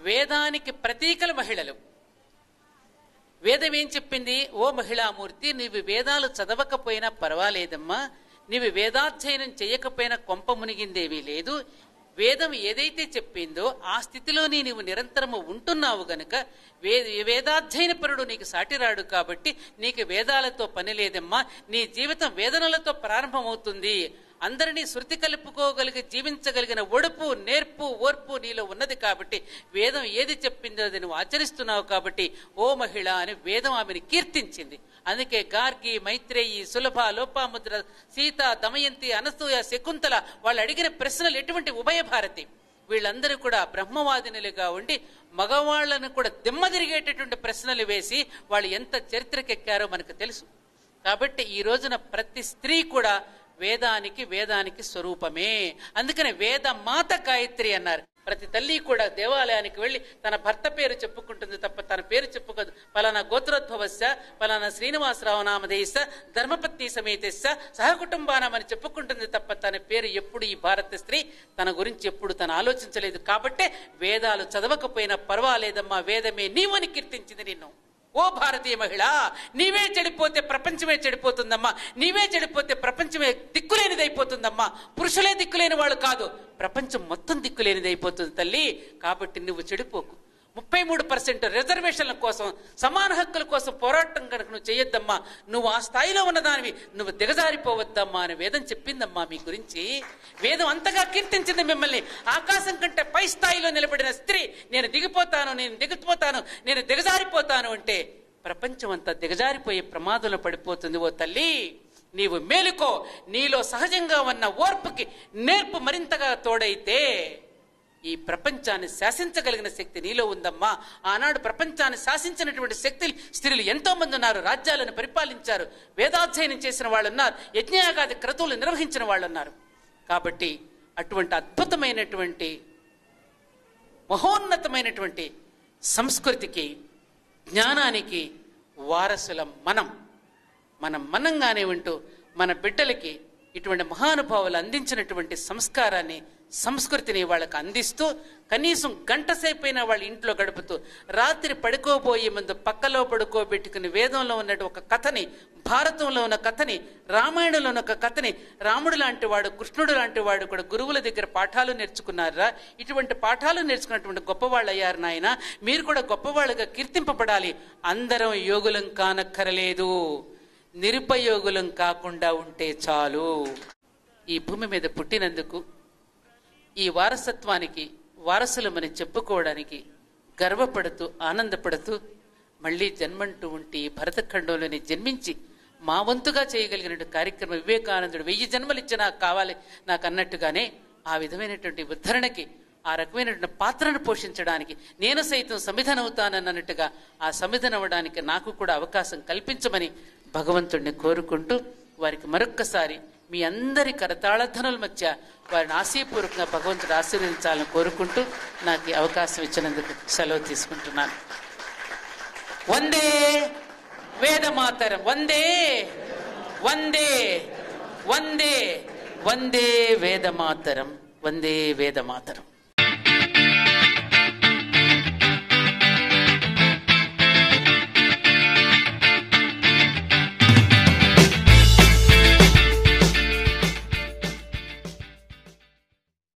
వేదానికి ప్రతీకలు మహిళలు. వేదం ఏం చెప్పింది? ఓ మహిళామూర్తి, నీవు వేదాలు చదవకపోయినా పర్వాలేదమ్మా, నీవు వేదాధ్యయనం చేయకపోయినా కొంప మునిగిందేమీ లేదు. వేదం ఏదైతే చెప్పిందో ఆ స్థితిలో నీవు నిరంతరము ఉంటున్నావు గనుక వేదాధ్యయన పరుడు నీకు సాటిరాడు కాబట్టి నీకు వేదాలతో పని లేదమ్మా. నీ జీవితం వేదనలతో ప్రారంభమవుతుంది. అందరినీ శృతి కలుపుకోగలిగి జీవించగలిగిన ఒడుపు, నేర్పు, ఓర్పు నీలో ఉన్నది కాబట్టి వేదం ఏది చెప్పిందో అది నువ్వు ఆచరిస్తున్నావు కాబట్టి ఓ మహిళ అని వేదం ఆమెను కీర్తించింది. అందుకే గార్గి, మైత్రేయి, సులభ, లోపాముద్ర, సీత, దమయంతి, అనసూయ, శకుంతల వాళ్ళు అడిగిన ప్రశ్నలు ఎటువంటి ఉభయ భారతి. వీళ్ళందరూ కూడా బ్రహ్మవాదినులుగా ఉండి మగవాళ్లను కూడా దిమ్మ తిరిగేటటువంటి ప్రశ్నలు వేసి వాళ్ళు ఎంత చరిత్రకెక్కారో మనకు తెలుసు. కాబట్టి ఈ రోజున ప్రతి స్త్రీ కూడా వేదానికి స్వరూపమే. అందుకని వేద మాత గాయత్రి అన్నారు. ప్రతి తల్లి కూడా దేవాలయానికి వెళ్లి తన భర్త పేరు చెప్పుకుంటుంది తప్ప తన పేరు చెప్పుకోదు. పలానా గోత్రోద్భవస్య, పలానా శ్రీనివాసరావు నామధేయస్య, ధర్మపత్ని సమేతస్య, సహకుటుంబానామని చెప్పుకుంటుంది తప్ప తన పేరు ఎప్పుడు ఈ భారత స్త్రీ తన గురించి ఎప్పుడు తను ఆలోచించలేదు. కాబట్టే వేదాలు చదవకపోయినా పర్వాలేదమ్మా, వేదమే నీవని కీర్తించింది నిన్ను. ఓ భారతీయ మహిళ, నీవే చెడిపోతే ప్రపంచమే చెడిపోతుందమ్మా, నీవే చెడిపోతే ప్రపంచమే దిక్కులేనిదైపోతుందమ్మా. పురుషులే దిక్కులేని వాళ్ళు కాదు, ప్రపంచం మొత్తం దిక్కులేనిదైపోతుంది తల్లి. కాబట్టి నువ్వు చెడిపోకు. 33% రిజర్వేషన్ల కోసం, సమాన హక్కుల కోసం పోరాటం కనుక నువ్వు చేయొద్దమ్మా. నువ్వు ఆ స్థాయిలో ఉన్నదానివి, నువ్వు దిగజారిపోవద్దమ్మా అని వేదం చెప్పిందమ్మా మీ గురించి. వేదం అంతగా కీర్తించింది మిమ్మల్ని. ఆకాశం కంటే పై స్థాయిలో నిలబడిన స్త్రీ నేను దిగిపోతాను, నేను దిగిపోతాను, నేను దిగజారిపోతాను అంటే ప్రపంచం అంతా దిగజారిపోయే ప్రమాదంలో పడిపోతుంది. ఓ తల్లి, నీవు మేలుకో. నీలో సహజంగా ఉన్న ఓర్పుకి నేర్పు మరింతగా తోడైతే ఈ ప్రపంచాన్ని శాసించగలిగిన శక్తి నీలో ఉందమ్మా. ఆనాడు ప్రపంచాన్ని శాసించినటువంటి శక్తులు స్త్రీలు ఎంతో మంది ఉన్నారు. రాజ్యాలను పరిపాలించారు, వేదాధ్యయనం చేసిన వాళ్ళు ఉన్నారు, యజ్ఞయాగాది క్రతువులు నిర్వహించిన వాళ్ళు ఉన్నారు. కాబట్టి అటువంటి అద్భుతమైనటువంటి మహోన్నతమైనటువంటి సంస్కృతికి, జ్ఞానానికి వారసులం మనంగానే ఉంటూ మన బిడ్డలకి ఇటువంటి మహానుభావులు అందించినటువంటి సంస్కారాన్ని, సంస్కృతిని వాళ్ళకు అందిస్తూ కనీసం గంట సేపైనా వాళ్ళ ఇంట్లో గడుపుతూ రాత్రి పడుకోబోయే ముందు పక్కలో పడుకోబెట్టుకుని వేదంలో ఉన్నట్టు ఒక కథని, భారతంలో ఉన్న కథని, రామాయణంలో ఉన్న ఒక కథని, రాముడు లాంటి వాడు, కృష్ణుడు లాంటి వాడు కూడా గురువుల దగ్గర పాఠాలు నేర్చుకున్నారా. ఇటువంటి పాఠాలు నేర్చుకున్నటువంటి గొప్పవాళ్ళు అయ్యారు నాయన. మీరు కూడా గొప్పవాళ్ళుగా కీర్తింపబడాలి. అందరం యోగులం కానక్కరలేదు, నిరుపయోగులం కాకుండా ఉంటే చాలు. ఈ భూమి మీద పుట్టినందుకు, ఈ వారసత్వానికి వారసులమని చెప్పుకోవడానికి గర్వపడుతూ ఆనందపడుతూ మళ్ళీ జన్మంటూ ఉంటే ఈ భరతఖండంలోనే జన్మించి మా వంతుగా చేయగలిగిన కార్యక్రమం వివేకానందుడు 1000 జన్మలు ఇచ్చి నాకు కావాలి నాకు అన్నట్టుగానే ఆ విధమైనటువంటి ఉద్ధరణకి, ఆ రకమైనటువంటి పాత్రను పోషించడానికి నేను సైతం సమిధనవుతానన్నట్టుగా ఆ సమిధనవ్వడానికి నాకు కూడా అవకాశం కల్పించమని భగవంతుడిని కోరుకుంటూ వారికి మరొక్కసారి మీ అందరి కరతాళధ్వనుల మధ్య వారిని ఆశీపూర్వకంగా భగవంతుడు ఆశీర్వదించాలని కోరుకుంటూ నాకు ఈ అవకాశం ఇచ్చినందుకు సెలవు తీసుకుంటున్నాను. వందే వేదమాతరం, వందే వందే వందే వందే వేదమాతరం, వందే వేదమాతరం.